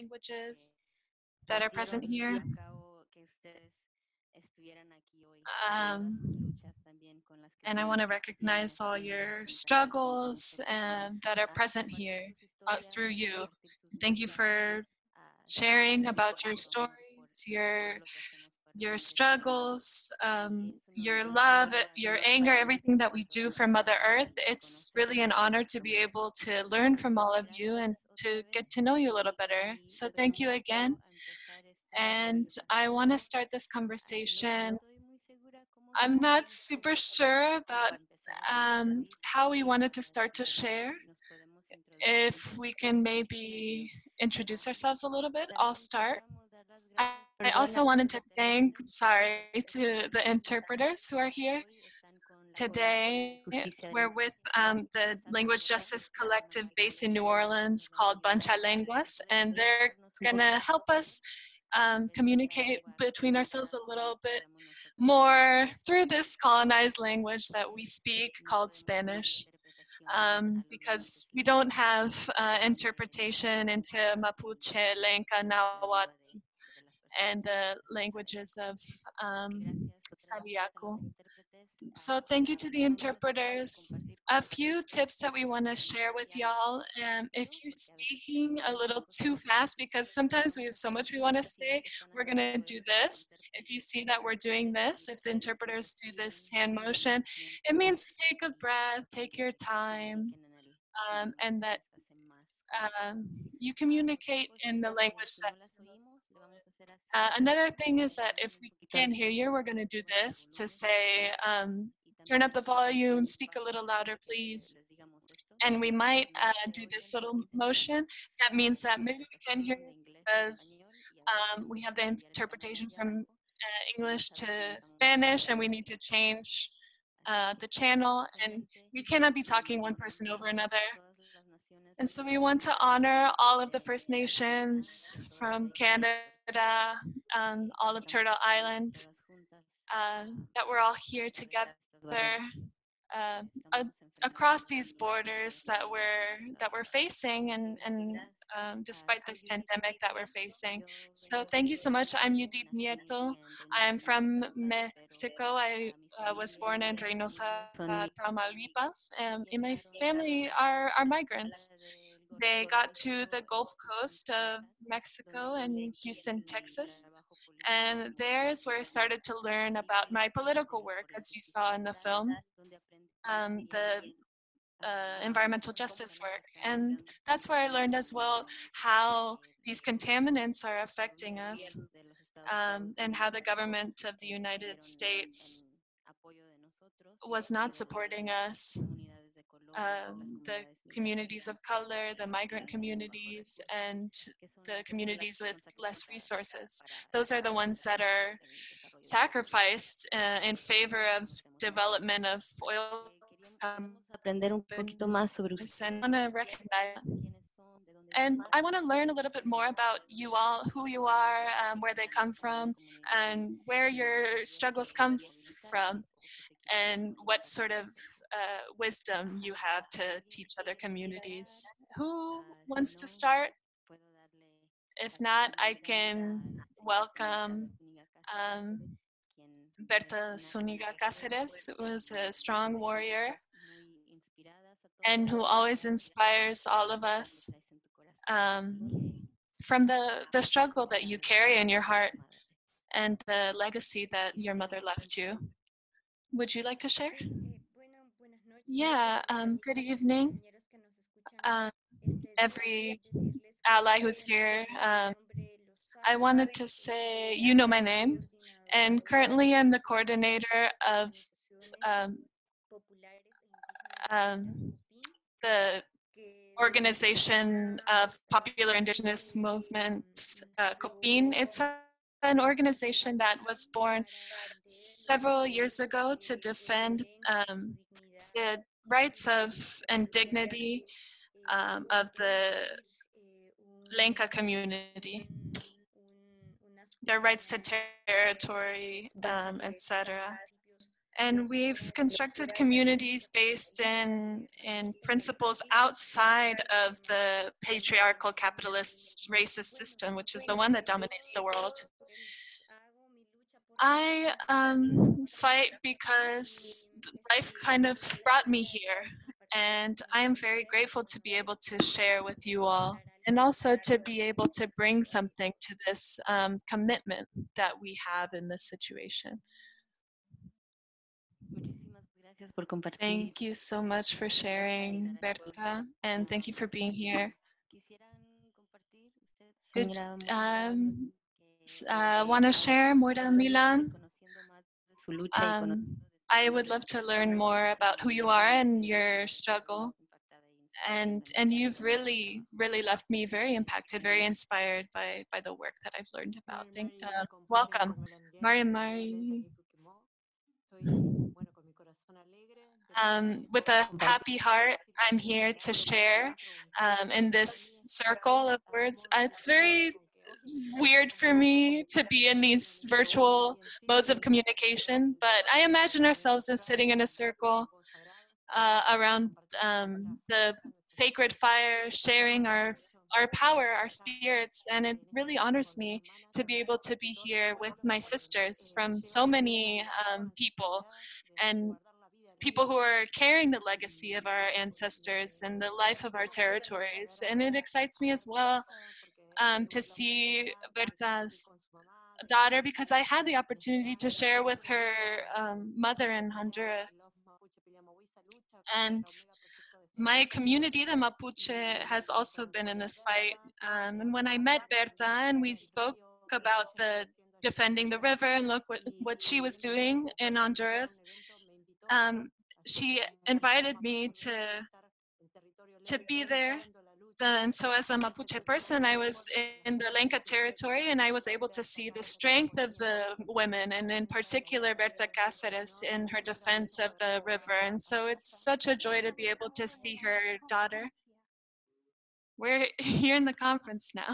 languages that are present here. Um, and I want to recognize all your struggles that are present here through you. Thank you for sharing about your stories, your struggles, your love, your anger, everything that we do for Mother Earth. It's really an honor to be able to learn from all of you and to get to know you a little better. So thank you again. And I want to start this conversation. I'm not super sure about how we wanted to start to share. If we can maybe introduce ourselves a little bit, I'll start. I also wanted to thank, sorry, to the interpreters who are here today. We're with the Language Justice Collective based in New Orleans called Bancha Lenguas, and they're gonna help us communicate between ourselves a little bit more through this colonized language that we speak called Spanish. Because we don't have interpretation into Mapuche, Lenca, Nahuatl, and the languages of Saliaco. So thank you to the interpreters. A few tips that we want to share with y'all. If you're speaking a little too fast, because sometimes we have so much we want to say, we're going to do this. If you see that we're doing this, if the interpreters do this hand motion, it means take a breath, take your time, and that you communicate in the language that another thing is that if we can't hear you, we're going to do this to say, turn up the volume, speak a little louder, please. And we might do this little motion. That means that maybe we can hear you because we have the interpretation from English to Spanish and we need to change the channel. And we cannot be talking one person over another. And so we want to honor all of the First Nations from Canada, all of Turtle Island, that we're all here together uh, across these borders that we're facing, and despite this pandemic that we're facing. So thank you so much. I'm Judith Nieto. I'm from Mexico. I was born in Reynosa, Tamaulipas. And my family are migrants. They got to the Gulf Coast of Mexico and Houston, Texas. And there's where I started to learn about my political work, as you saw in the film, the environmental justice work. And that's where I learned as well how these contaminants are affecting us, and how the government of the United States was not supporting us, the communities of color, the migrant communities, and the communities with less resources. Those are the ones that are sacrificed in favor of development of oil companies. And I want to recognize that. And I want to learn a little bit more about you all, who you are, where they come from, and where your struggles come from, and what sort of wisdom you have to teach other communities. Who wants to start? If not, I can welcome Berta Zuniga Cáceres, who is a strong warrior and who always inspires all of us from the struggle that you carry in your heart and the legacy that your mother left you. Would you like to share? Yeah, good evening, um, every ally who's here. I wanted to say, you know my name, and currently I'm the coordinator of um, um, the organization of Popular Indigenous Movement, COPIN. It's an organization that was born several years ago to defend the rights of and dignity of the Lenca community, their rights to territory, etc. And we've constructed communities based in principles outside of the patriarchal capitalist racist system, which is the one that dominates the world. I fight because life kind of brought me here, and I am very grateful to be able to share with you all, and also to be able to bring something to this commitment that we have in this situation. Thank you so much for sharing, Berta, and thank you for being here. Did want to share, Moira Milan? I would love to learn more about who you are and your struggle. And you've really left me very impacted, very inspired by the work that I've learned about. Welcome, Mari. With a happy heart, I'm here to share in this circle of words. It's very weird for me to be in these virtual modes of communication, but I imagine ourselves as sitting in a circle around the sacred fire, sharing our power, our spirits, and it really honors me to be able to be here with my sisters from so many people, and people who are carrying the legacy of our ancestors and the life of our territories. And it excites me as well to see Berta's daughter, because I had the opportunity to share with her mother in Honduras. And my community, the Mapuche, has also been in this fight. And when I met Berta and we spoke about the defending the river and look what she was doing in Honduras, she invited me to be there. And so as a Mapuche person, I was in the Lenca territory and I was able to see the strength of the women, and in particular Berta Cáceres in her defense of the river. And so it's such a joy to be able to see her daughter. We're here in the conference now.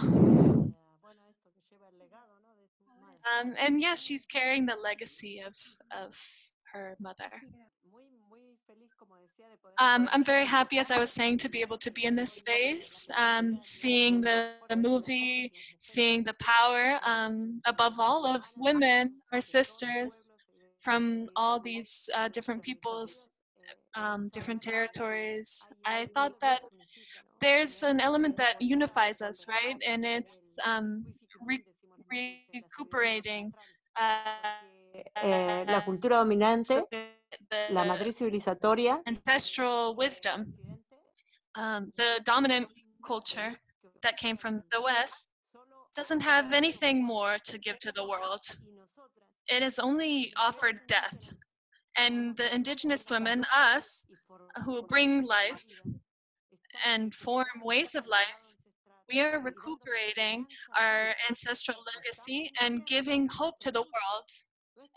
And yeah, she's carrying the legacy of her mother. I'm very happy, as I was saying, to be able to be in this space, seeing the movie, seeing the power, above all, of women, our sisters, from all these different peoples, different territories. I thought that there's an element that unifies us, right? And it's recuperating la cultura dominante, la matriz civilizatoria, ancestral wisdom, the dominant culture that came from the West doesn't have anything more to give to the world. It has only offered death. And the indigenous women, us, who bring life and form ways of life, we are recuperating our ancestral legacy and giving hope to the world.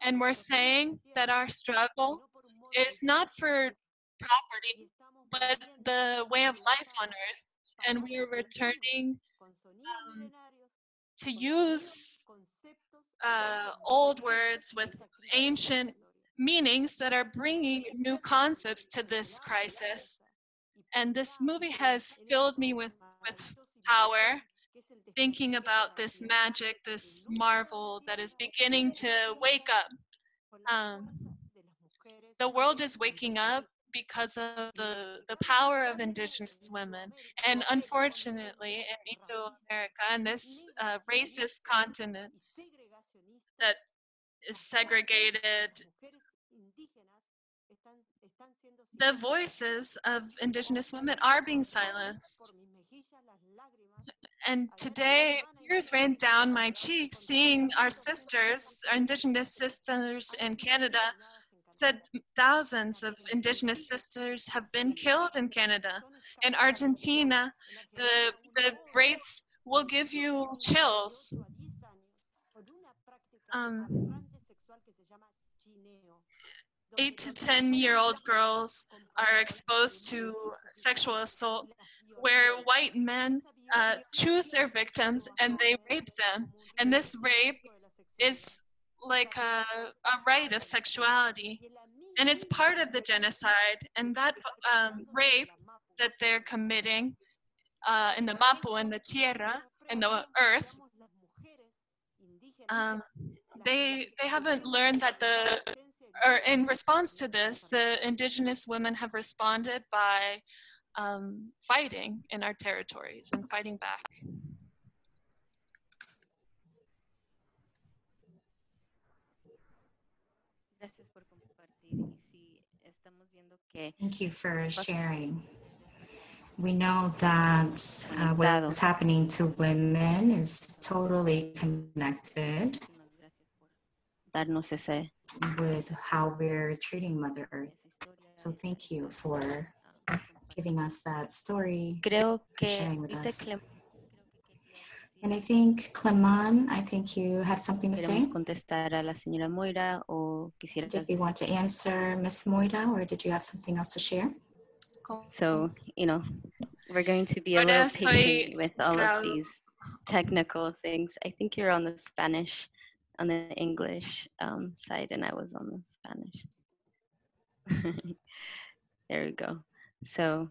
And we're saying that our struggle is not for property, but the way of life on earth. And we are returning to use old words with ancient meanings that are bringing new concepts to this crisis. And this movie has filled me with power, thinking about this magic, this marvel that is beginning to wake up. The world is waking up because of the power of indigenous women. And unfortunately, in Mesoamerica, and this racist continent that is segregated, the voices of indigenous women are being silenced. And today, tears rained down my cheeks seeing our sisters, our indigenous sisters in Canada, that thousands of indigenous sisters have been killed in Canada. In Argentina, the rates will give you chills. 8 to 10-year-old girls are exposed to sexual assault, where white men choose their victims and they rape them. And this rape is like a rite of sexuality. And it's part of the genocide. And that rape that they're committing in the Mapu, in the tierra, in the earth, they haven't learned that or in response to this, the indigenous women have responded by fighting in our territories and fighting back. Thank you for sharing. We know that what's happening to women is totally connected with how we're treating Mother Earth. So thank you for giving us that story, for sharing with us. And I think, Cleman, I think you had something to say. Did you want to answer Miss Moira, or did you have something else to share? So, we're going to be a little patient with all of these technical things. I think you're on the Spanish, on the English side, and I was on the Spanish. There we go. So,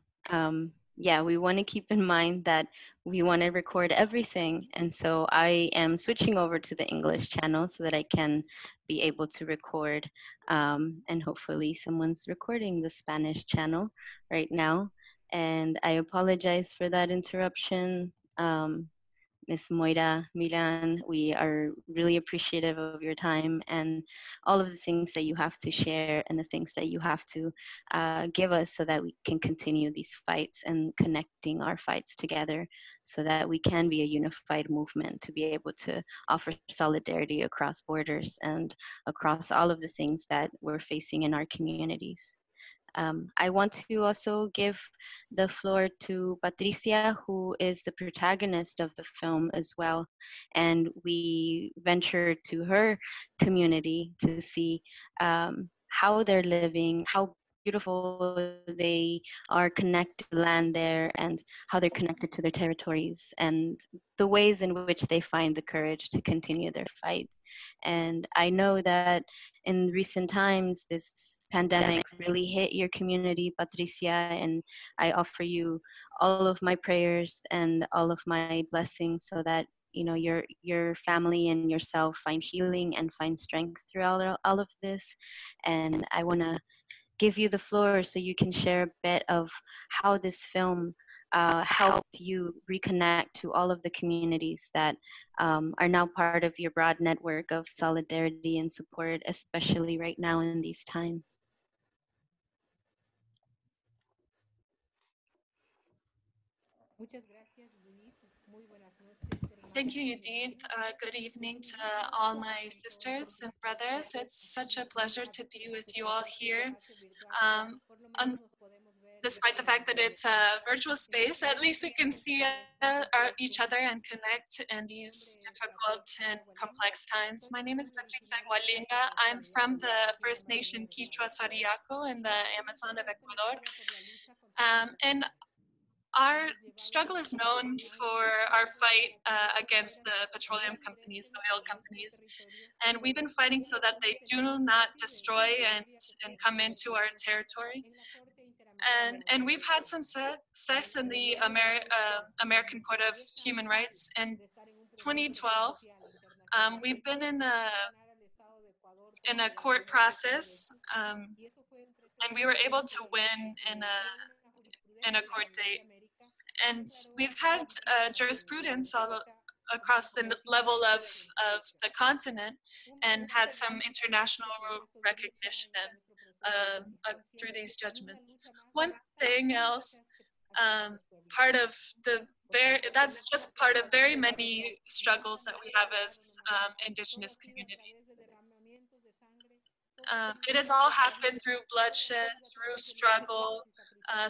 yeah, we want to keep in mind that we want to record everything. And so I am switching over to the English channel so that I can be able to record. And hopefully someone's recording the Spanish channel right now. And I apologize for that interruption. Ms. Moira, Milan, we are really appreciative of your time and all of the things that you have to share and the things that you have to give us so that we can continue these fights and connecting our fights together so that we can be a unified movement to be able to offer solidarity across borders and across all of the things that we're facing in our communities. I want to also give the floor to Patricia, who is the protagonist of the film as well. And we ventured to her community to see how they're living, how beautiful they are connected to land there and how they're connected to their territories and the ways in which they find the courage to continue their fights. And I know that in recent times, this pandemic really hit your community, Patricia, and I offer you all of my prayers and all of my blessings so that your family and yourself find healing and find strength through all of this. And I want to give you the floor so you can share a bit of how this film helped you reconnect to all of the communities that are now part of your broad network of solidarity and support, especially right now in these times. Thank you, Judith. Good evening to all my sisters and brothers. It's such a pleasure to be with you all here. Despite the fact that it's a virtual space, at least we can see each other and connect in these difficult and complex times. My name is Patricia Gualinga. I'm from the First Nation Quichua Sariaco in the Amazon of Ecuador. And our struggle is known for our fight against the petroleum companies, the oil companies. And we've been fighting so that they do not destroy and come into our territory. And we've had some success in the American Court of Human Rights. In 2012, we've been in a court process, and we were able to win in a court date. And we've had jurisprudence all across the level of the continent and had some international recognition through these judgments. One thing else, that's just part of very many struggles that we have as indigenous communities. It has all happened through bloodshed, through struggle,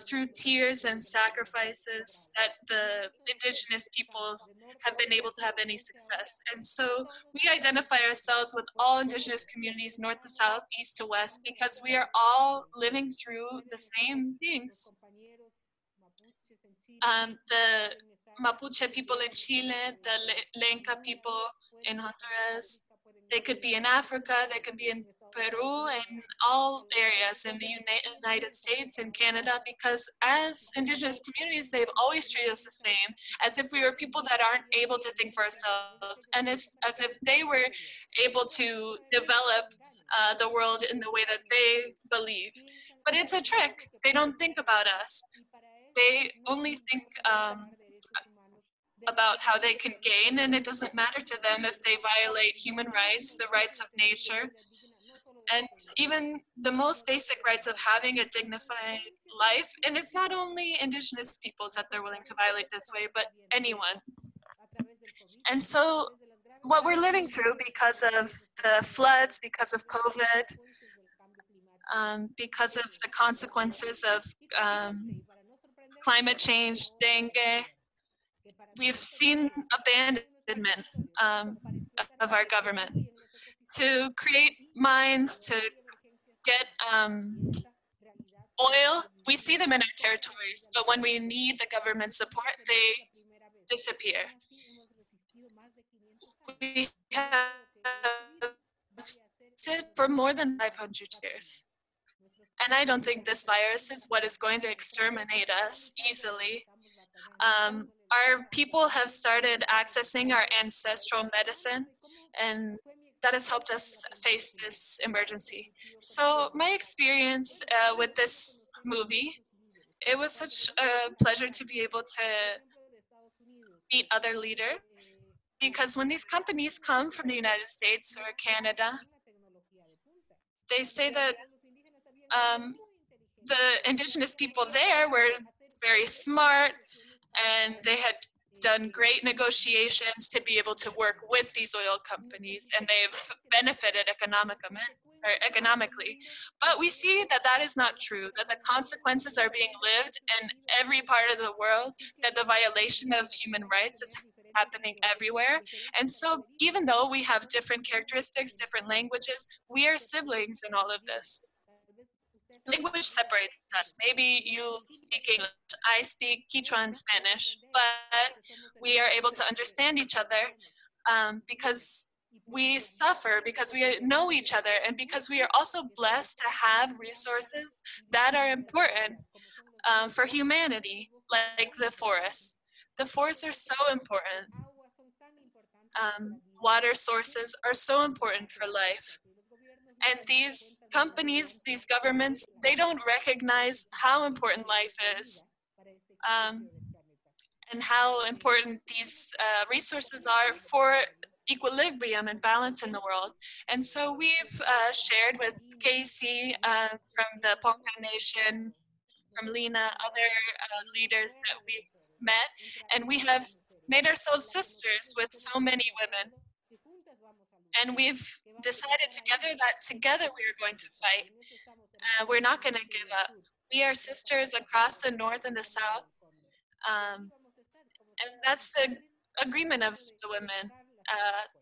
through tears and sacrifices that the indigenous peoples have been able to have any success. And so we identify ourselves with all indigenous communities, north to south, east to west, because we are all living through the same things. The Mapuche people in Chile, the Lenca people in Honduras, they could be in Africa, they could be in Peru, and all areas in the United States and Canada, because as indigenous communities, they've always treated us the same, as if we were people that aren't able to think for ourselves, and as if they were able to develop the world in the way that they believe. But it's a trick. They don't think about us. They only think about how they can gain, and it doesn't matter to them if they violate human rights, the rights of nature, and even the most basic rights of having a dignified life. And it's not only indigenous peoples that they're willing to violate this way, but anyone. And so what we're living through because of the floods, because of COVID, because of the consequences of climate change, dengue, we've seen abandonment of our government to create mines, to get oil. We see them in our territories, but when we need the government support, they disappear. We have existed for more than 500 years. And I don't think this virus is what is going to exterminate us easily. Our people have started accessing our ancestral medicine, and that has helped us face this emergency. So my experience with this movie, it was such a pleasure to be able to meet other leaders, because when these companies come from the United States or Canada, they say that the indigenous people there were very smart, and they had done great negotiations to be able to work with these oil companies, and they've benefited economically. But we see that that is not true, that the consequences are being lived in every part of the world, that the violation of human rights is happening everywhere. And so even though we have different characteristics, different languages, we are siblings in all of this. Language separates us. Maybe you speak English, I speak Quechua and Spanish, but we are able to understand each other because we suffer, because we know each other, and because we are also blessed to have resources that are important for humanity, like the forests. The forests are so important. Water sources are so important for life. And these companies, these governments, they don't recognize how important life is and how important these resources are for equilibrium and balance in the world. And so we've shared with Casey from the Ponca Nation, from Lena, other leaders that we've met, and we have made ourselves sisters with so many women. And we've decided together that together we are going to fight. We're not going to give up. We are sisters across the north and the south. And that's the agreement of the women,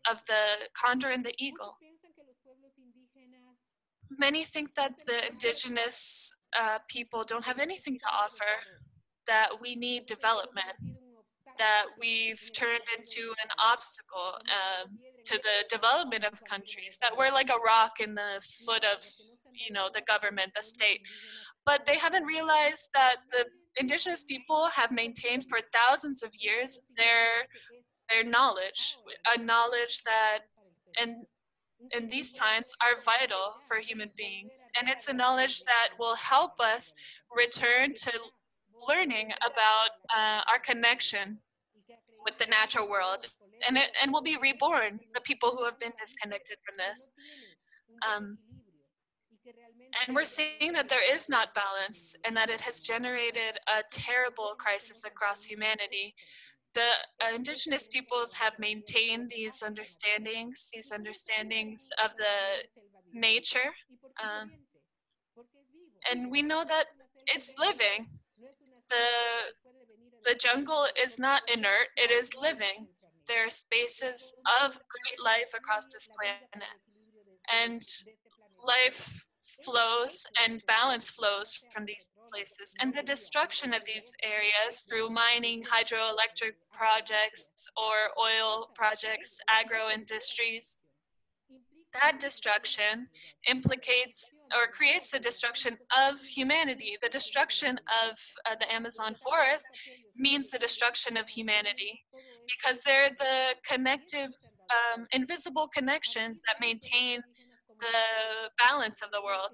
of the Condor and the Eagle. Many think that the indigenous people don't have anything to offer, that we need development, that we've turned into an obstacle to the development of countries, that we're like a rock in the foot of, the government, the state. But they haven't realized that the indigenous people have maintained for thousands of years their knowledge, a knowledge that in these times are vital for human beings. And it's a knowledge that will help us return to learning about our connection with the natural world, and will be reborn, the people who have been disconnected from this. And we're seeing that there is not balance, and that it has generated a terrible crisis across humanity. The indigenous peoples have maintained these understandings of the nature, and we know that it's living. The jungle is not inert, it is living. There are spaces of great life across this planet. And life flows and balance flows from these places. And the destruction of these areas through mining, hydroelectric projects, or oil projects, agro industries, that destruction implicates or creates the destruction of humanity. The destruction of the Amazon forest means the destruction of humanity because they're the connective, invisible connections that maintain the balance of the world.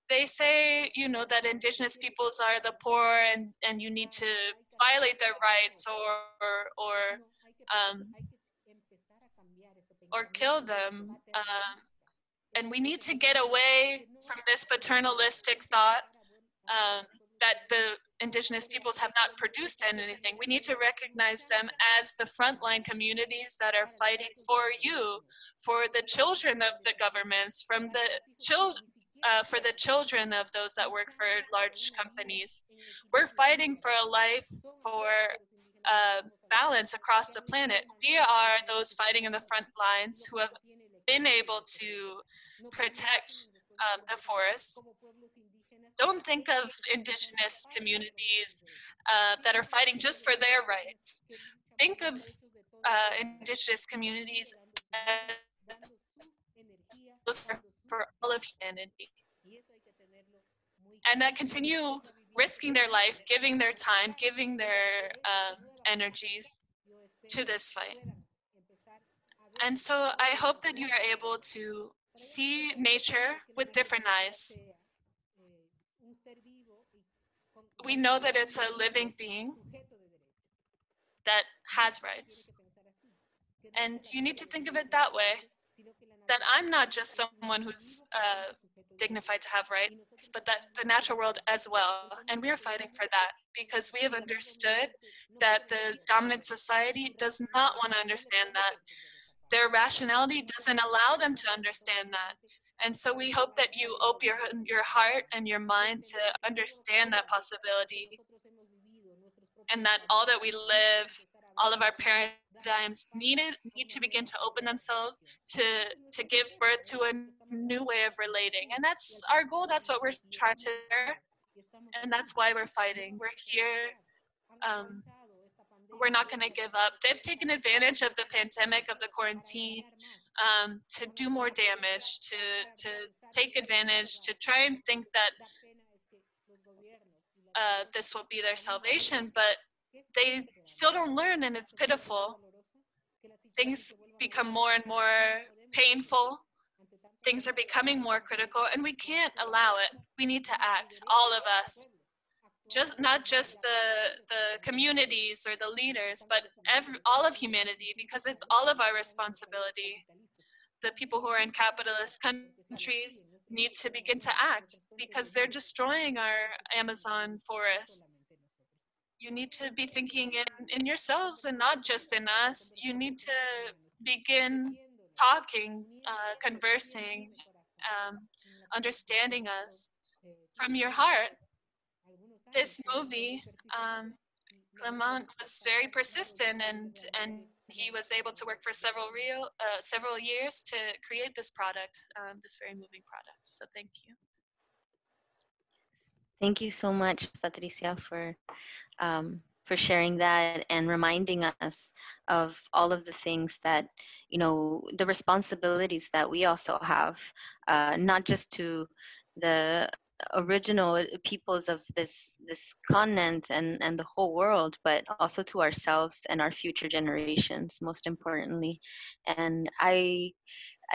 They say, you know, that indigenous peoples are the poor and you need to violate their rights um, or kill them. And we need to get away from this paternalistic thought that the indigenous peoples have not produced anything. We need to recognize them as the frontline communities that are fighting for you, for the children of the governments, for the children of those that work for large companies. We're fighting for a life, for balance across the planet. We are those fighting in the front lines who have been able to protect the forests. Don't think of indigenous communities that are fighting just for their rights. Think of indigenous communities as those for all of humanity, and that continue risking their life, giving their time, giving their energies to this fight. And so I hope that you are able to see nature with different eyes. We know that it's a living being that has rights. And you need to think of it that way, that I'm not just someone who's dignified to have rights, but that the natural world as well. And we're fighting for that because we have understood that the dominant society does not want to understand that. Their rationality doesn't allow them to understand that. And so we hope that you open your heart and your mind to understand that possibility, and that all that we live, all of our paradigms need to begin to open themselves to give birth to a new way of relating. And that's our goal. That's what we're trying to do. And that's why we're fighting. We're here. We're not going to give up. They've taken advantage of the pandemic, of the quarantine, to do more damage, to take advantage, to try and think that this will be their salvation, but they still don't learn, and it's pitiful. Things become more and more painful. Things are becoming more critical, and we can't allow it. We need to act, all of us. Not just the communities or the leaders, but all of humanity, because it's all of our responsibility. The people who are in capitalist countries need to begin to act because they're destroying our Amazon forest. You need to be thinking in yourselves and not just in us. You need to begin talking, conversing, understanding us from your heart. This movie, Clement was very persistent, and he was able to work for several years to create this product, this very moving product. So thank you. Thank you so much, Patricia, for sharing that and reminding us of all of the things that, you know, the responsibilities that we also have, not just to the original peoples of this continent and the whole world, but also to ourselves and our future generations, most importantly. And I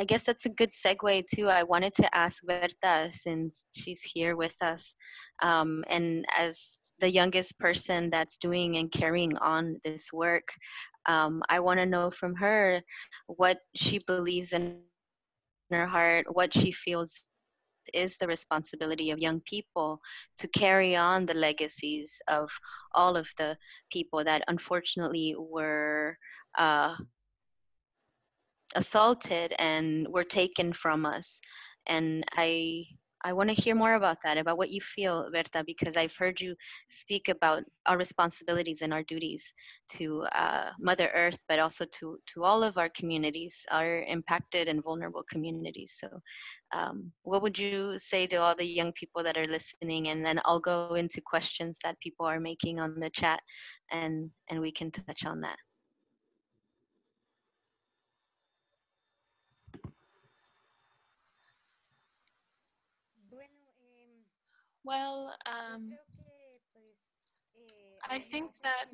guess that's a good segue too. I wanted to ask Berta, since she's here with us, and as the youngest person that's doing and carrying on this work, I want to know from her what she believes in her heart, what she feels is the responsibility of young people to carry on the legacies of all of the people that unfortunately were assaulted and were taken from us. And I want to hear more about that, about what you feel, Berta, because I've heard you speak about our responsibilities and our duties to Mother Earth, but also to all of our communities, our impacted and vulnerable communities. So what would you say to all the young people that are listening? And then I'll go into questions that people are making on the chat, and we can touch on that. Well, I think that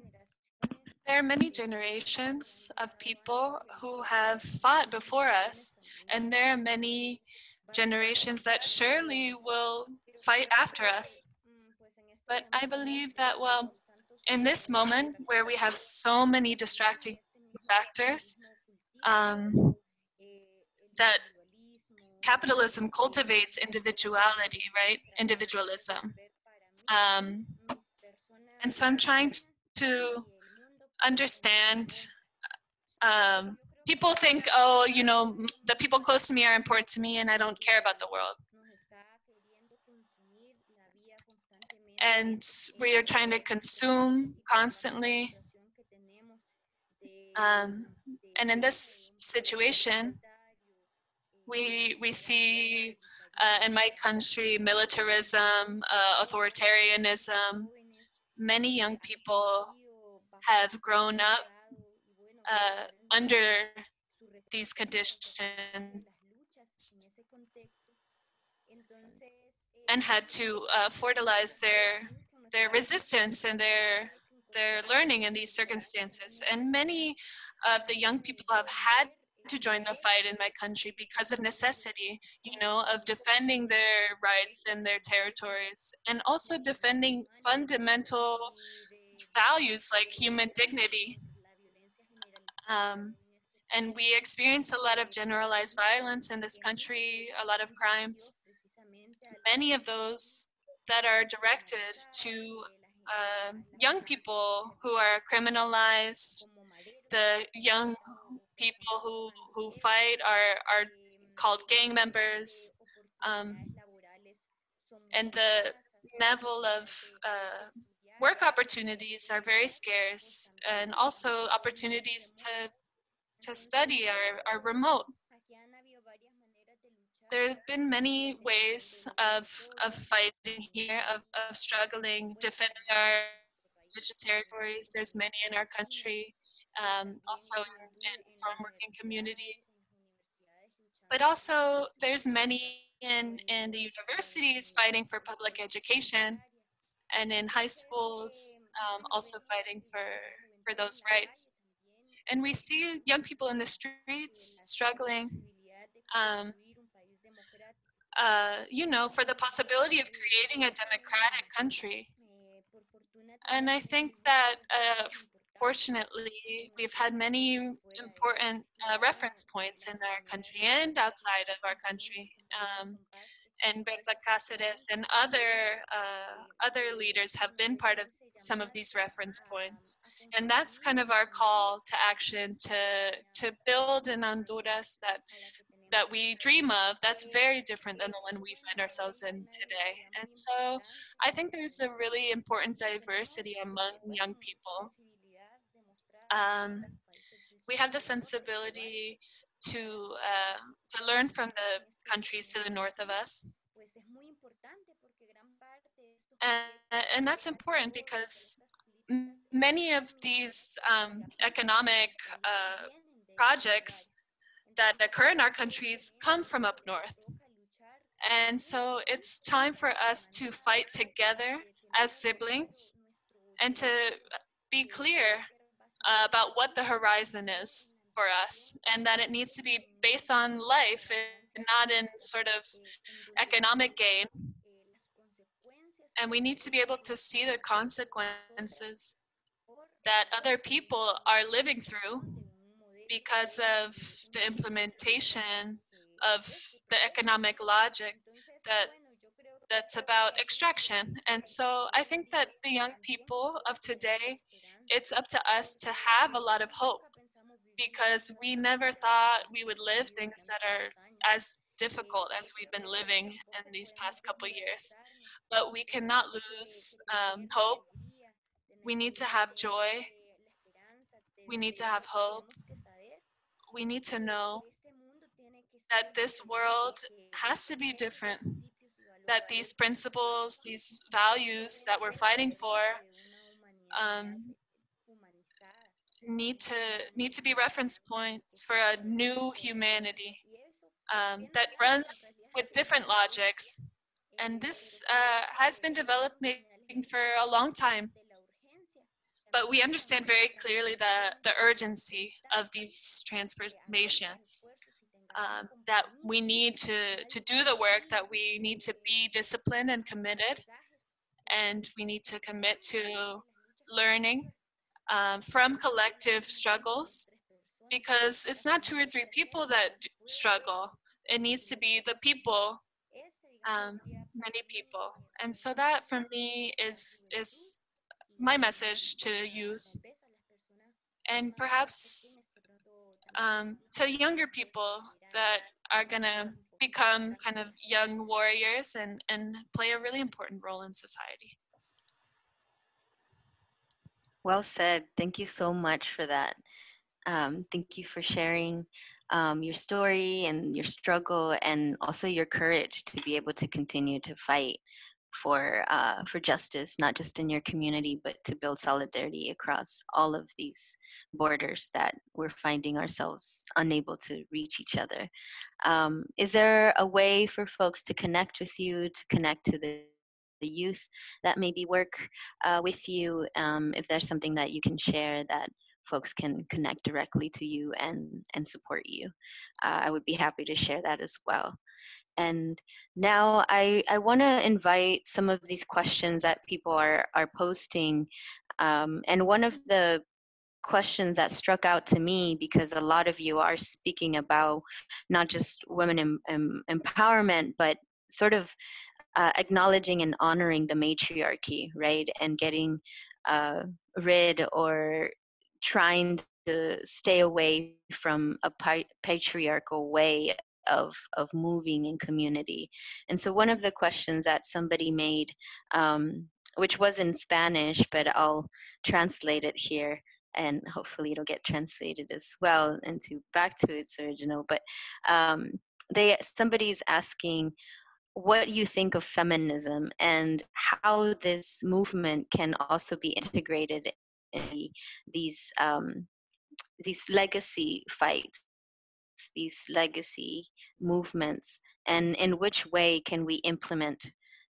there are many generations of people who have fought before us, and there are many generations that surely will fight after us. But I believe that, well, in this moment where we have so many distracting factors, that capitalism cultivates individuality, right? Individualism. Um, and so I'm trying to understand. People think, oh, you know, the people close to me are important to me and I don't care about the world. And we are trying to consume constantly. And in this situation, we see in my country militarism, authoritarianism. Many young people have grown up under these conditions and had to fertilize their resistance and their learning in these circumstances. And many of the young people have had to join the fight in my country because of necessity, you know, of defending their rights and their territories, and also defending fundamental values like human dignity. And we experience a lot of generalized violence in this country, a lot of crimes. Many of those that are directed to young people who are criminalized. The young people who fight are called gang members. And the level of work opportunities are very scarce, and also opportunities to study are remote. There have been many ways of fighting here, of struggling, defending our indigenous territories. There's many in our country, also in farm working communities. But also there's many in the universities fighting for public education, and in high schools also fighting for those rights. And we see young people in the streets struggling, you know, for the possibility of creating a democratic country. And I think that fortunately, we've had many important reference points in our country and outside of our country. And Berta Cáceres and other leaders have been part of some of these reference points. And that's kind of our call to action, to build an Honduras that we dream of, that's very different than the one we find ourselves in today. And so I think there's a really important diversity among young people. We have the sensibility to learn from the countries to the north of us. And that's important because many of these economic projects that occur in our countries come from up north. And so it's time for us to fight together as siblings and to be clear about what the horizon is for us, and that it needs to be based on life and not in sort of economic gain. And we need to be able to see the consequences that other people are living through because of the implementation of the economic logic that's about extraction. And so I think that the young people of today, it's up to us to have a lot of hope, because we never thought we would live things that are as difficult as we've been living in these past couple years. But we cannot lose hope. We need to have joy. We need to have hope. We need to know that this world has to be different, that these principles, these values that we're fighting for need to be reference points for a new humanity that runs with different logics, And this has been developing for a long time. But we understand very clearly the urgency of these transformations, that we need to do the work, that we need to be disciplined and committed, and we need to commit to learning from collective struggles, because it's not 2 or 3 people that struggle. It needs to be the people, many people. And so that for me is my message to youth, and perhaps to younger people that are gonna become kind of young warriors and play a really important role in society. Well said. Thank you so much for that. Thank you for sharing your story and your struggle, and also your courage to be able to continue to fight for justice, not just in your community, but to build solidarity across all of these borders that we're finding ourselves unable to reach each other. Is there a way for folks to connect with you, to connect to the youth that maybe work with you? If there's something that you can share that folks can connect directly to you and support you, I would be happy to share that as well. And now I want to invite some of these questions that people are posting. And one of the questions that struck out to me, because a lot of you are speaking about not just women empowerment, but sort of acknowledging and honoring the matriarchy, right? And getting rid or trying to stay away from a patriarchal way of moving in community. And so one of the questions that somebody made, which was in Spanish, but I'll translate it here, and hopefully it'll get translated as well into back to its original. But somebody's asking what you think of feminism and how this movement can also be integrated in these legacy fights, these legacy movements, and in which way can we implement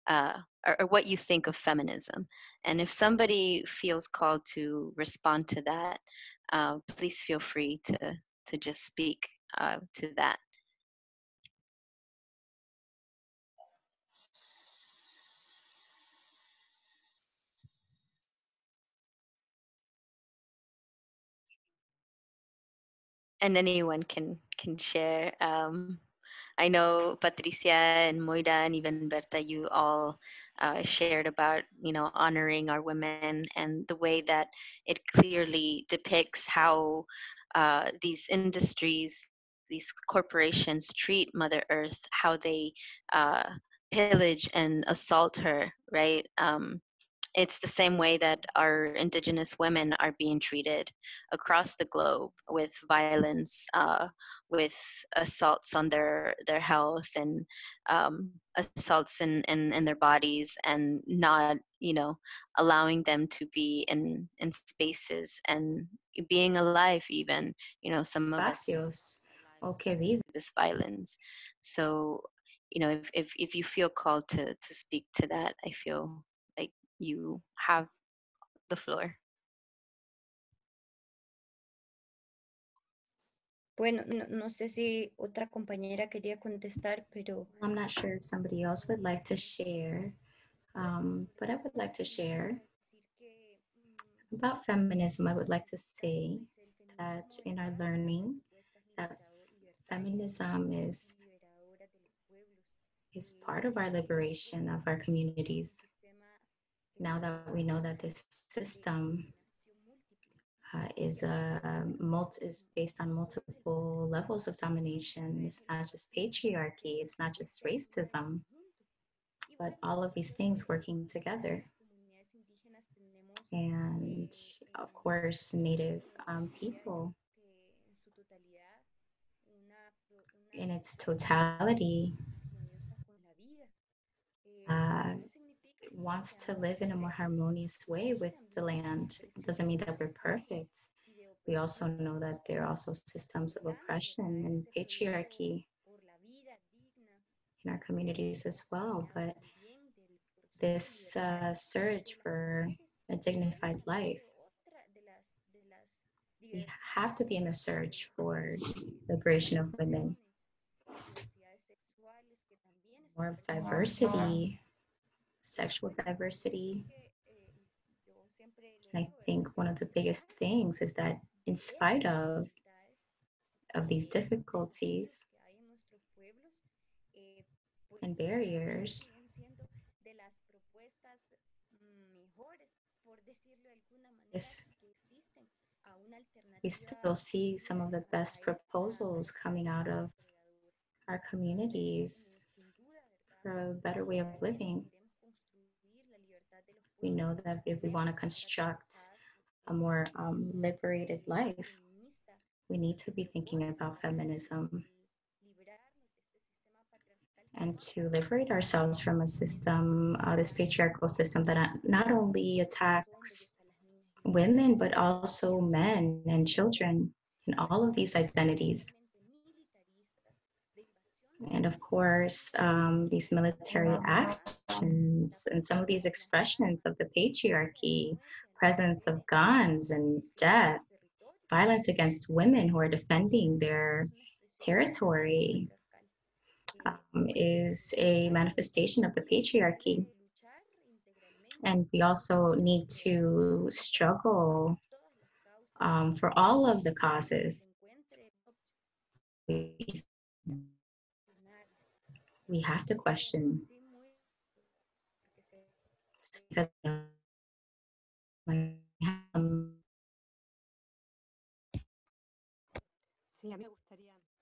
or what you think of feminism. And if somebody feels called to respond to that, please feel free to just speak to that. And anyone can share. I know Patricia and Moira and even Berta, you all shared about, honoring our women and the way that it clearly depicts how these industries, these corporations treat Mother Earth, how they pillage and assault her, right? It's the same way that our indigenous women are being treated across the globe, with violence, with assaults on their health, and assaults in their bodies, and not allowing them to be in spaces and being alive, even some of us this violence. So if you feel called to speak to that, I feel like you have the floor. Bueno, no sé si otra compañera quería contestar, pero I'm not sure if somebody else would like to share, but I would like to share about feminism. I would like to say that in our learning, that feminism is part of our liberation of our communities. Now that we know that this system is based on multiple levels of domination. It's not just patriarchy, it's not just racism, but all of these things working together. And of course, Native people in its totality wants to live in a more harmonious way with the land. It doesn't mean that we're perfect. We also know that there are also systems of oppression and patriarchy. in our communities as well. But this surge for a dignified life, we have to be in the search for liberation of women, more of diversity, sexual diversity. And I think one of the biggest things is that in spite of these difficulties and barriers, yes, we still see some of the best proposals coming out of our communities for a better way of living. We know that if we want to construct a more liberated life, we need to be thinking about feminism and to liberate ourselves from a system, this patriarchal system that not only attacks women, but also men and children and all of these identities. And of course, these military actions and some of these expressions of the patriarchy, presence of guns and death, violence against women who are defending their territory, is a manifestation of the patriarchy. And we also need to struggle for all of the causes. We have to question, because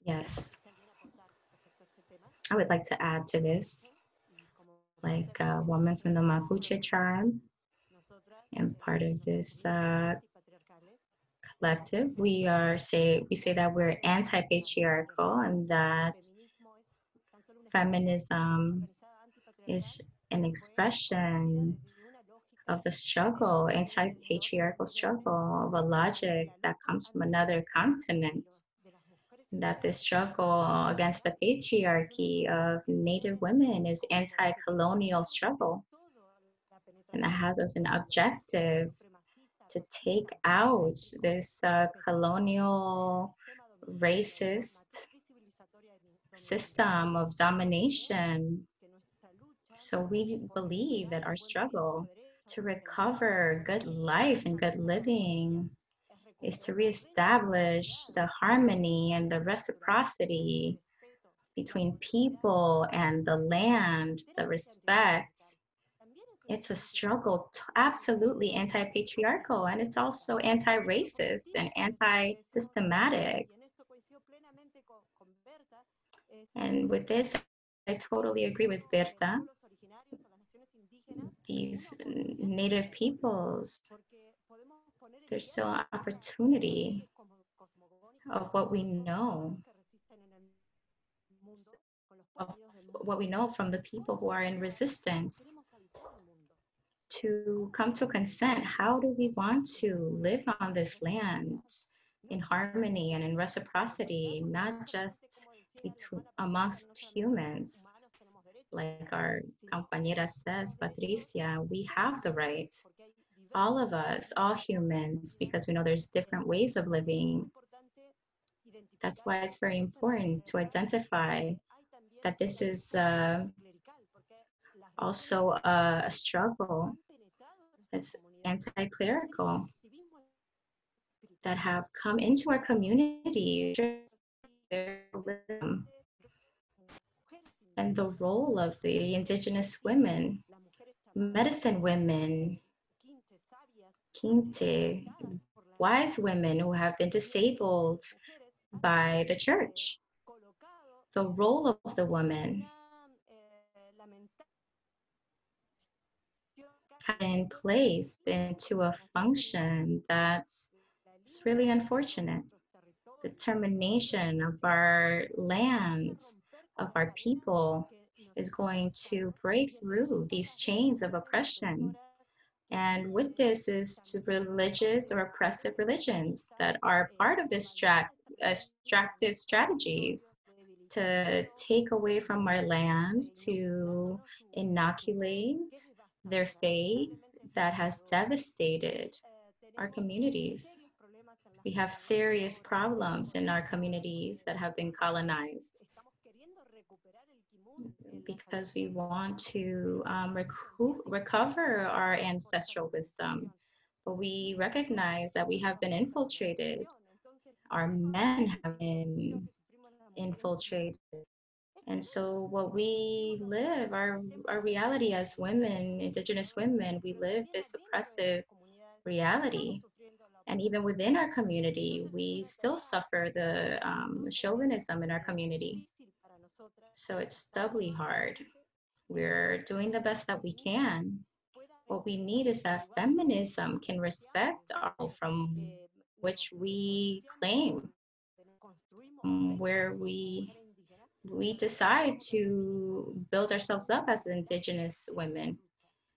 yes, I would like to add to this, like a woman from the Mapuche tribe and part of this collective. We say that we're anti-patriarchal and that feminism is an expression of the struggle, anti-patriarchal struggle, of a logic that comes from another continent. That this struggle against the patriarchy of Native women is anti-colonial struggle. And that has as an objective to take out this colonial, racist system of domination. So we believe that our struggle to recover good life and good living is to reestablish the harmony and the reciprocity between people and the land, the respect. It's a struggle absolutely anti-patriarchal, and it's also anti-racist and anti-systematic. And with this, I totally agree with Berta. These native peoples, there's still an opportunity of what we know, of what we know from the people who are in resistance, to come to consent. How do we want to live on this land in harmony and in reciprocity, not just amongst humans? Like our compañera says, Patricia, we have the right, all of us, all humans, because we know there's different ways of living. That's why it's very important to identify that this is also a struggle that's anti-clerical, that have come into our community, and the role of the indigenous women, medicine women, quinte, wise women who have been disabled by the church. The role of the woman been placed into a function that's really unfortunate. The termination of our lands, of our people, is going to break through these chains of oppression. And with this is religious or oppressive religions that are part of this extractive strategies to take away from our land, to inoculate their faith that has devastated our communities. We have serious problems in our communities that have been colonized because we want to recover our ancestral wisdom. But we recognize that we have been infiltrated. Our men have been infiltrated. And so what we live, our reality as women, Indigenous women, we live this oppressive reality. And even within our community, we still suffer the chauvinism in our community. So it's doubly hard. We're doing the best that we can. What we need is that feminism can respect all from which we claim, where we decide to build ourselves up as Indigenous women.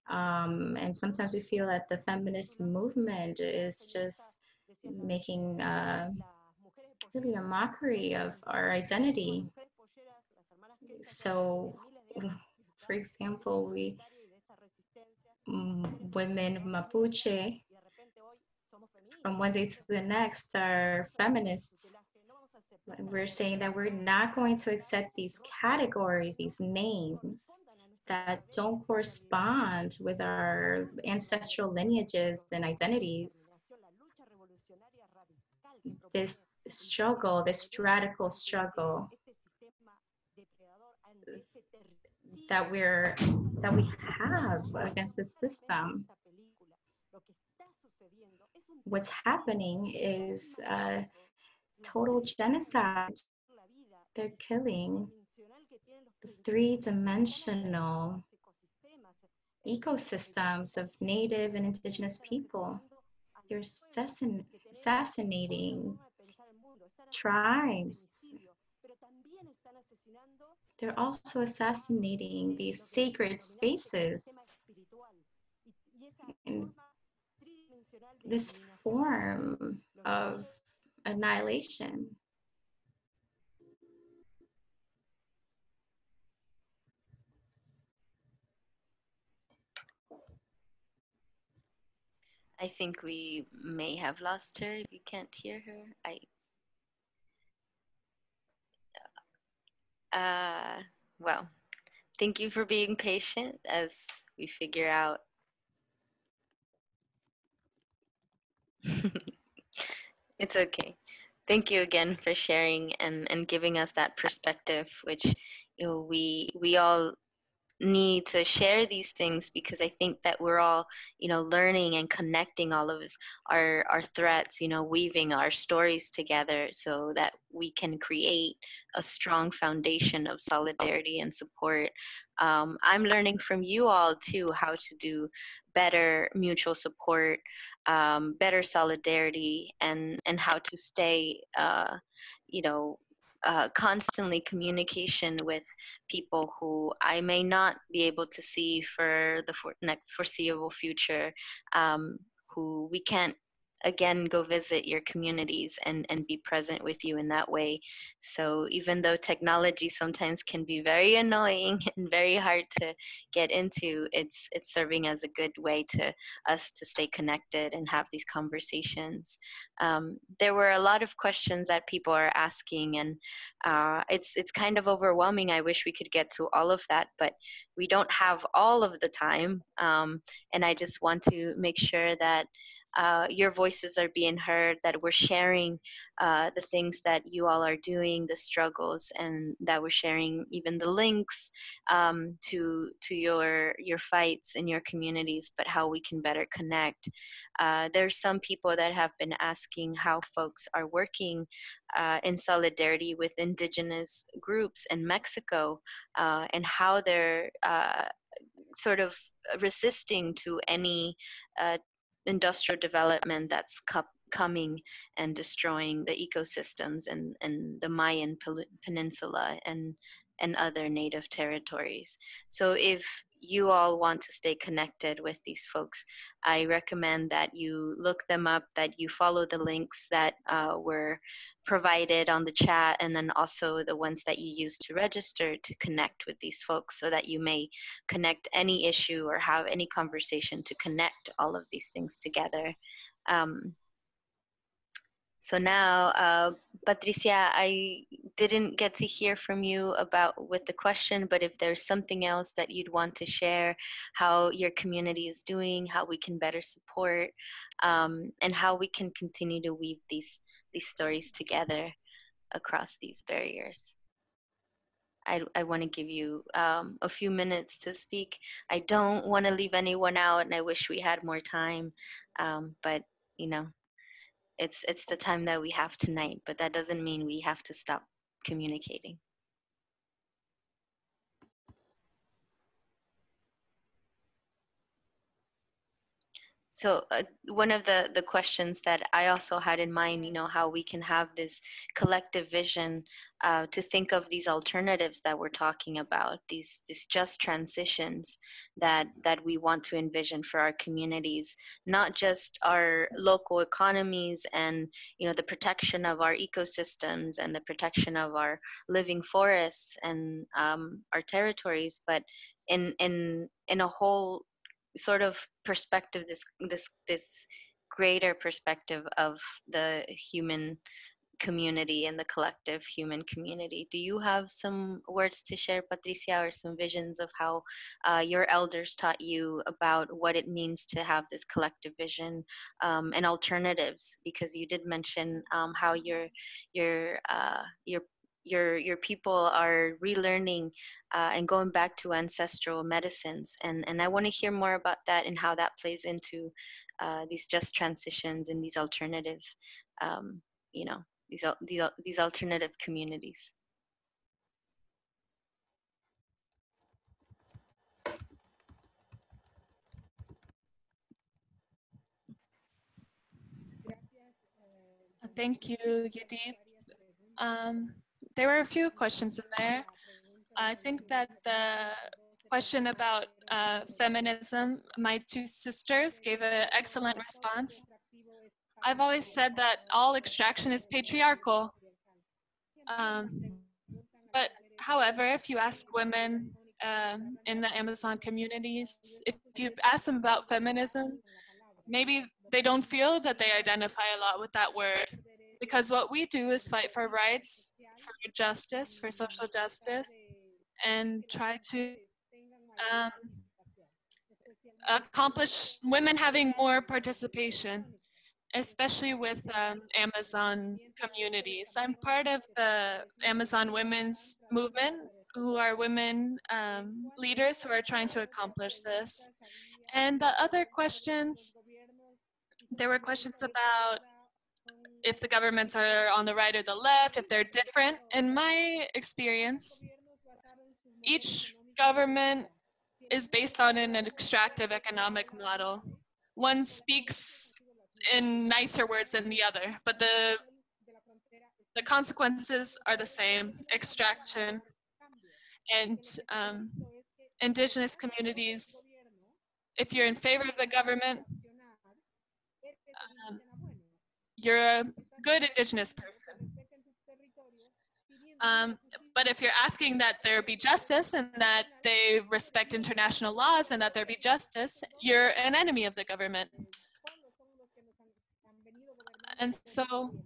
And sometimes we feel that the feminist movement is just making really a mockery of our identity. So, for example, we women Mapuche, from one day to the next, are feminists. We're saying that we're not going to accept these categories, these names that don't correspond with our ancestral lineages and identities. This struggle, this radical struggle that we have against the system. What's happening is total genocide. They're killing the three-dimensional ecosystems of Native and Indigenous people. They're assassinating tribes. They're also assassinating these sacred spaces. And this form of annihilation. I think we may have lost her if you can't hear her. Well, thank you for being patient as we figure out. It's okay. Thank you again for sharing and giving us that perspective, which we all need to share these things, because I think that we're all learning and connecting all of our threads, weaving our stories together so that we can create a strong foundation of solidarity and support. I'm learning from you all too how to do better mutual support, better solidarity, and how to stay constantly communication with people who I may not be able to see for the next foreseeable future, who we can't again go visit your communities and be present with you in that way. So even though technology sometimes can be very annoying and very hard to get into, it's serving as a good way to us to stay connected and have these conversations. There were a lot of questions that people are asking, and it's kind of overwhelming. I wish we could get to all of that, but we don't have all of the time. And I just want to make sure that your voices are being heard, that we're sharing the things that you all are doing, the struggles, and that we're sharing even the links to your fights in your communities, but how we can better connect. There's some people that have been asking how folks are working in solidarity with indigenous groups in Mexico, and how they're sort of resisting to any industrial development that's coming and destroying the ecosystems and the Mayan Peninsula and other native territories. So if you all want to stay connected with these folks, I recommend that you look them up, that you follow the links that were provided on the chat, and then also the ones that you use to register to connect with these folks, so that you may connect any issue or have any conversation to connect all of these things together. So now, Patricia, I didn't get to hear from you about with the question, but if there's something else that you'd want to share, how your community is doing, how we can better support, and how we can continue to weave these stories together across these barriers. I want to give you a few minutes to speak. I don't want to leave anyone out, and I wish we had more time, but you know, it's the time that we have tonight, but that doesn't mean we have to stop communicating. So one of the questions that I also had in mind, you know, how we can have this collective vision to think of these alternatives that we're talking about, these just transitions that we want to envision for our communities, not just our local economies and, you know, the protection of our ecosystems and the protection of our living forests and our territories, but in a whole sort of perspective, this greater perspective of the human community and the collective human community. Do you have some words to share, Patricia, or some visions of how your elders taught you about what it means to have this collective vision and alternatives? Because you did mention how your people are relearning and going back to ancestral medicines, and I want to hear more about that and how that plays into these just transitions and these alternative, you know, these alternative communities. Thank you, Judith. There were a few questions in there. I think that the question about feminism, my two sisters gave an excellent response. I've always said that all extraction is patriarchal. But however, if you ask women in the Amazon communities, if you ask them about feminism, maybe they don't feel that they identify a lot with that word, because what we do is fight for rights, for justice, for social justice, and try to accomplish women having more participation, especially with Amazon communities. I'm part of the Amazon women's movement, who are women leaders who are trying to accomplish this. And the other questions, there were questions about if the governments are on the right or the left, if they're different. In my experience, each government is based on an extractive economic model. One speaks in nicer words than the other, but the consequences are the same: extraction. And indigenous communities, if you're in favor of the government, you're a good indigenous person. But if you're asking that there be justice and that they respect international laws and that there be justice, you're an enemy of the government. And so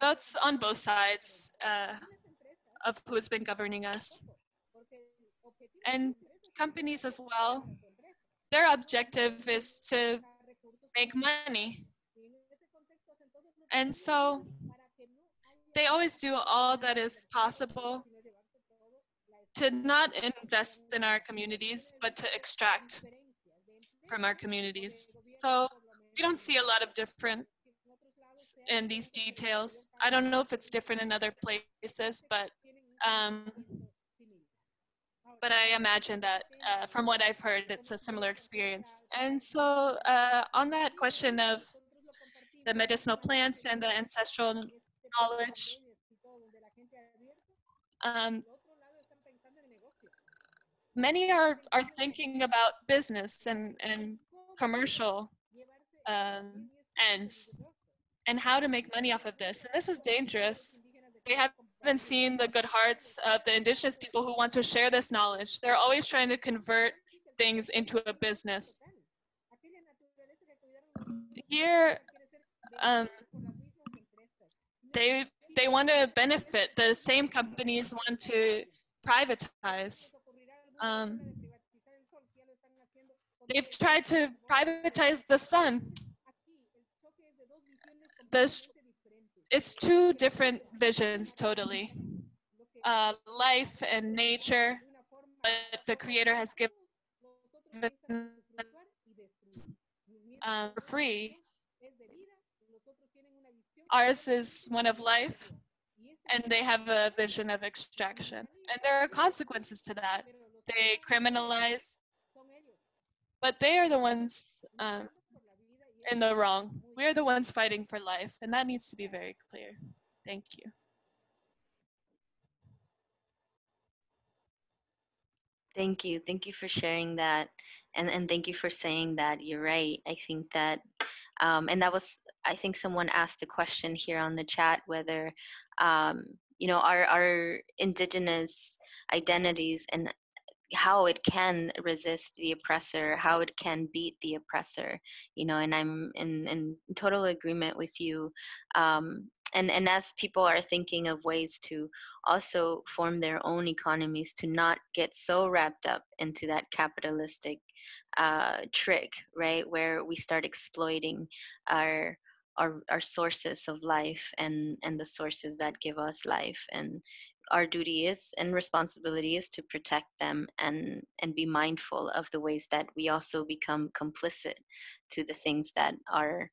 that's on both sides of who's been governing us. And companies as well, their objective is to make money. And so they always do all that is possible to not invest in our communities, but to extract from our communities. So we don't see a lot of difference in these details. I don't know if it's different in other places, but I imagine that from what I've heard, it's a similar experience. And so on that question of the medicinal plants and the ancestral knowledge. Many are thinking about business and commercial ends and how to make money off of this. And this is dangerous. They haven't seen the good hearts of the indigenous people who want to share this knowledge. They're always trying to convert things into a business. Here, they want to benefit. The same companies want to privatize. They've tried to privatize the sun. It's two different visions totally. Life and nature, what the Creator has given for free. Ours is one of life, and they have a vision of extraction. And there are consequences to that. They criminalize, but they are the ones in the wrong. We are the ones fighting for life, and that needs to be very clear. Thank you. Thank you. Thank you for sharing that. And thank you for saying that. You're right. I think that, and that was, I think someone asked a question here on the chat, whether, you know, our indigenous identities and how it can resist the oppressor, how it can beat the oppressor, you know, and I'm in total agreement with you. And as people are thinking of ways to also form their own economies, to not get so wrapped up into that capitalistic trick, right, where we start exploiting our sources of life and the sources that give us life. And our duty is and responsibility is to protect them and be mindful of the ways that we also become complicit to the things that are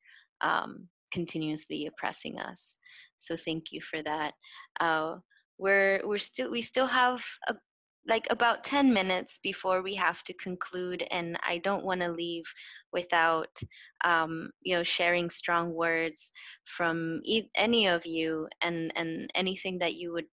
continuously oppressing us. So thank you for that. We still have like about 10 minutes before we have to conclude, and I don't want to leave without you know, sharing strong words from any of you and anything that you would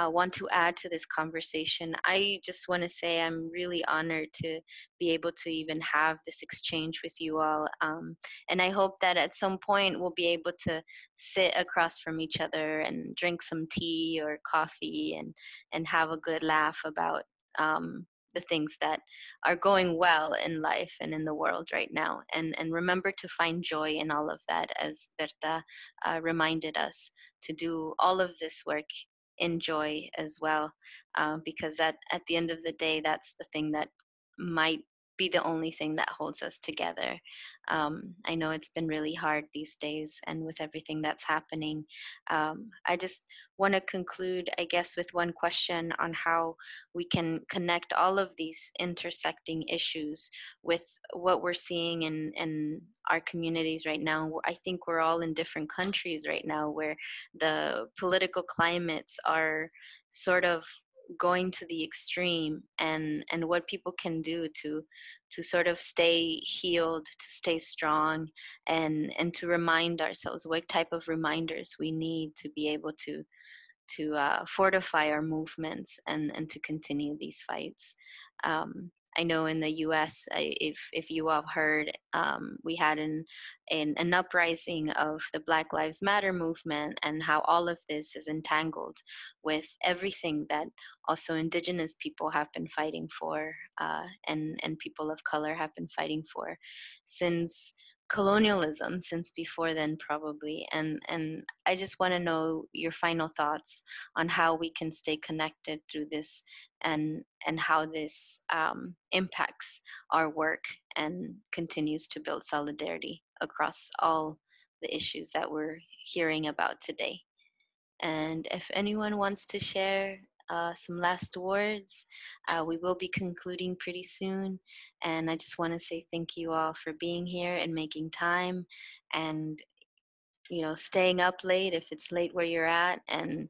want to add to this conversation. I just want to say I'm really honored to be able to even have this exchange with you all, and I hope that at some point we'll be able to sit across from each other and drink some tea or coffee and have a good laugh about the things that are going well in life and in the world right now, and remember to find joy in all of that, as Berta reminded us to do all of this work in joy as well, because at the end of the day, that's the thing that might be the only thing that holds us together. I know it's been really hard these days, and with everything that's happening, I just want to conclude, I guess, with one question on how we can connect all of these intersecting issues with what we're seeing in our communities right now. I think we're all in different countries right now where the political climates are sort of going to the extreme, and what people can do to sort of stay healed, to stay strong, and to remind ourselves what type of reminders we need to be able to fortify our movements and to continue these fights. I know in the U.S., if you all heard, we had an uprising of the Black Lives Matter movement, and how all of this is entangled with everything that also Indigenous people have been fighting for, and people of color have been fighting for since colonialism, since before then probably. And I just want to know your final thoughts on how we can stay connected through this, and how this impacts our work and continues to build solidarity across all the issues that we're hearing about today. And if anyone wants to share some last words, we will be concluding pretty soon. And I just want to say thank you all for being here and making time, and you know, staying up late if it's late where you're at, and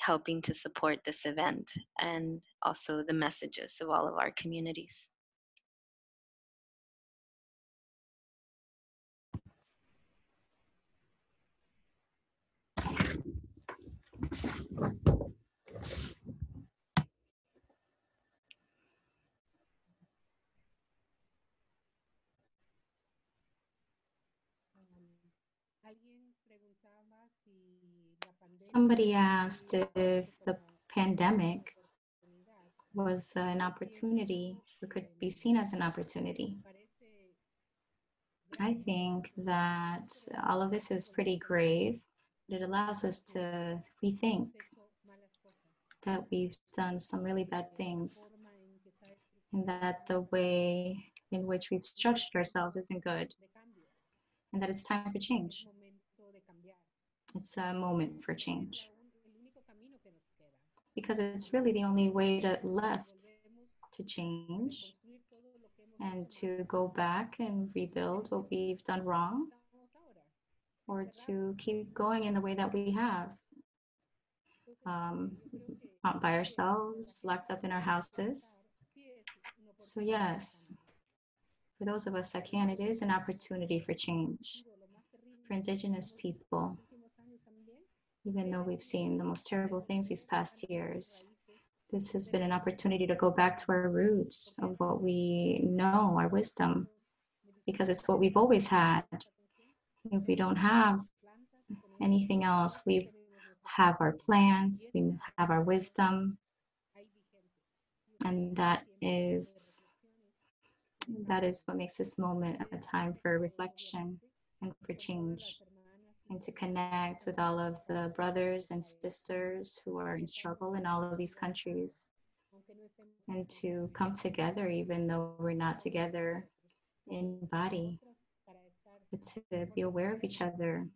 helping to support this event and also the messages of all of our communities. Somebody asked if the pandemic was an opportunity or could be seen as an opportunity. I think that all of this is pretty grave, but it allows us to rethink that we've done some really bad things and that the way in which we've structured ourselves isn't good and that it's time for change. It's a moment for change because it's really the only way left to change and to go back and rebuild what we've done wrong or to keep going in the way that we have. Not by ourselves, locked up in our houses. So yes, for those of us that can, it is an opportunity for change. For Indigenous people, even though we've seen the most terrible things these past years, this has been an opportunity to go back to our roots of what we know, our wisdom, because it's what we've always had. If we don't have anything else, we have our plants, we have our wisdom, and that is what makes this moment a time for reflection and for change, and to connect with all of the brothers and sisters who are in struggle in all of these countries, and to come together even though we're not together in body, but to be aware of each other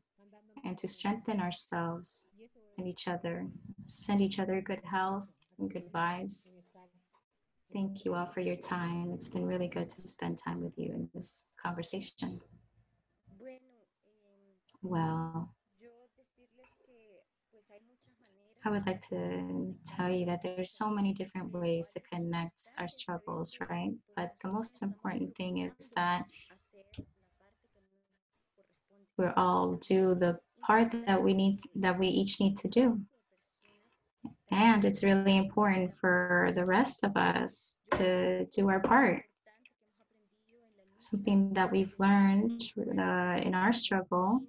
and to strengthen ourselves and each other, send each other good health and good vibes. Thank you all for your time. It's been really good to spend time with you in this conversation. Well, I would like to tell you that there's so many different ways to connect our struggles, right? But the most important thing is that we're all do the part that we each need to do. And it's really important for the rest of us to do our part. Something that we've learned in our struggle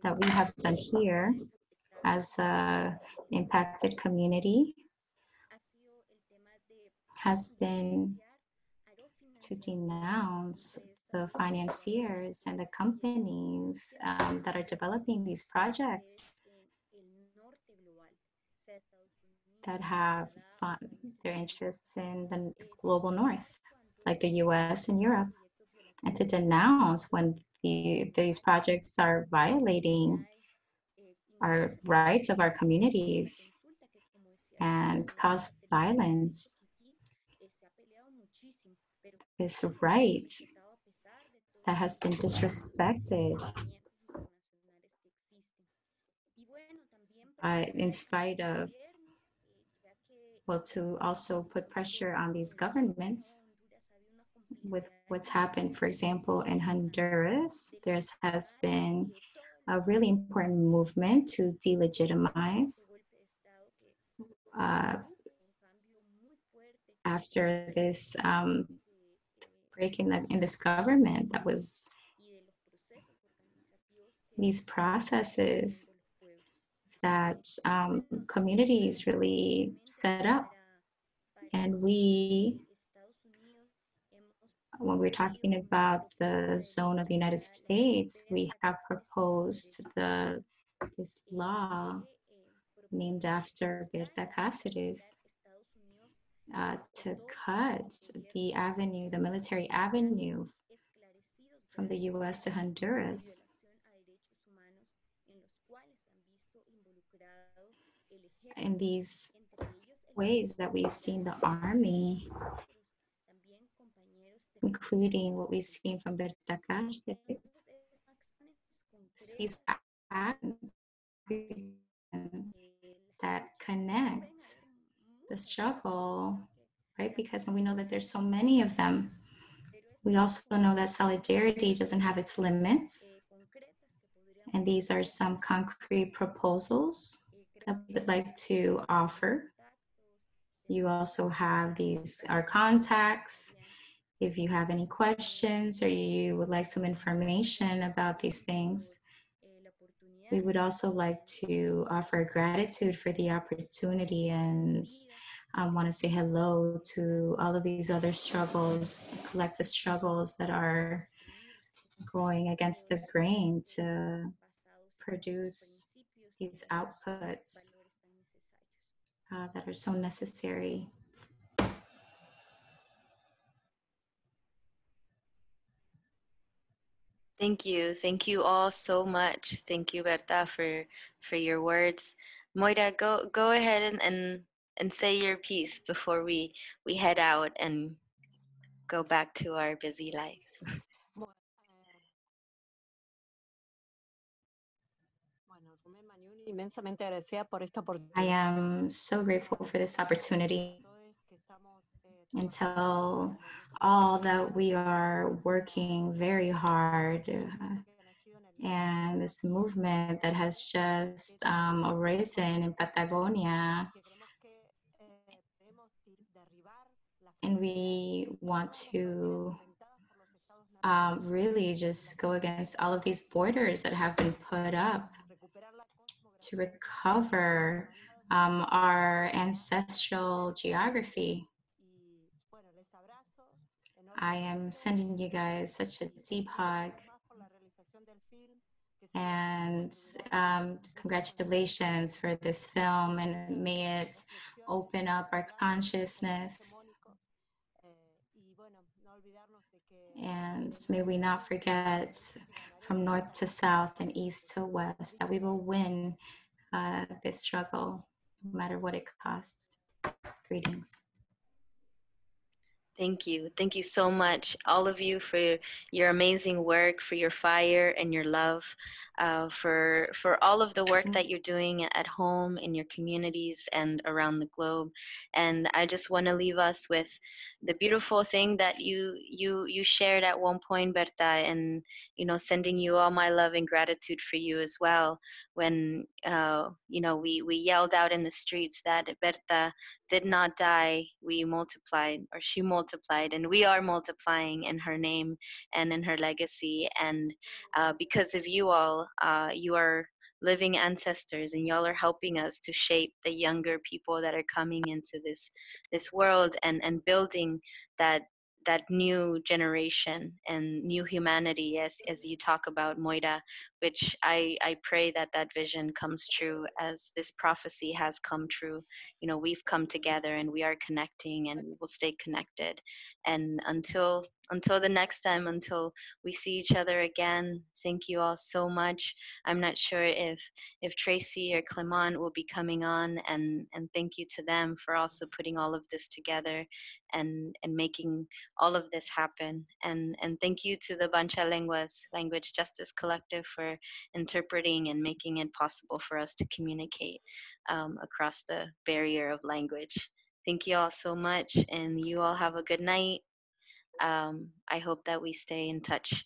that we have done here as an impacted community has been to denounce the financiers and the companies that are developing these projects that have their interests in the global north, like the US and Europe, and to denounce when these projects are violating our rights of our communities and cause violence. This right that has been disrespected in spite of, well, to also put pressure on these governments with what's happened. For example, in Honduras, there has been a really important movement to delegitimize after this break in this government that was these processes that communities really set up. And when we're talking about the zone of the United States, we have proposed this law named after Berta Cáceres to cut the military avenue from the US to Honduras. In these ways that we've seen the army, including what we've seen from Berta Cáceres, sees actions that connects the struggle, right? Because we know that there's so many of them. We also know that solidarity doesn't have its limits. And these are some concrete proposals that we would like to offer. You also have our contacts. If you have any questions or you would like some information about these things, we would also like to offer gratitude for the opportunity and want to say hello to all of these other struggles, collective struggles that are going against the grain to produce these outputs that are so necessary. Thank you. Thank you all so much. Thank you, Berta, for your words. Moira, go ahead and say your piece before we head out and go back to our busy lives. I am so grateful for this opportunity and tell all that we are working very hard and this movement that has just arisen in Patagonia. And we want to really just go against all of these borders that have been put up to recover our ancestral geography. I am sending you guys such a deep hug and congratulations for this film, and may it open up our consciousness, and may we not forget from north to south and east to west that we will win this struggle no matter what it costs. Greetings. Thank you. Thank you so much, all of you, for your amazing work, for your fire and your love, for all of the work that you're doing at home, in your communities, and around the globe. And I just want to leave us with the beautiful thing that you shared at one point, Berta, and sending you all my love and gratitude for you as well. When we yelled out in the streets that Berta did not die, we multiplied, or she multiplied, and we are multiplying in her name and in her legacy. And because of you all, you are living ancestors, and y'all are helping us to shape the younger people that are coming into this world and building that new generation and new humanity, as you talk about, Moira, which I pray that vision comes true as this prophecy has come true. We've come together and we are connecting, and we will stay connected. And until the next time, until we see each other again, thank you all so much. I'm not sure if Tracy or Clement will be coming on, and thank you to them for also putting all of this together and making all of this happen. And thank you to the Bancha Lenguas Language Justice Collective for interpreting and making it possible for us to communicate across the barrier of language. Thank you all so much, and you all have a good night. I hope that we stay in touch.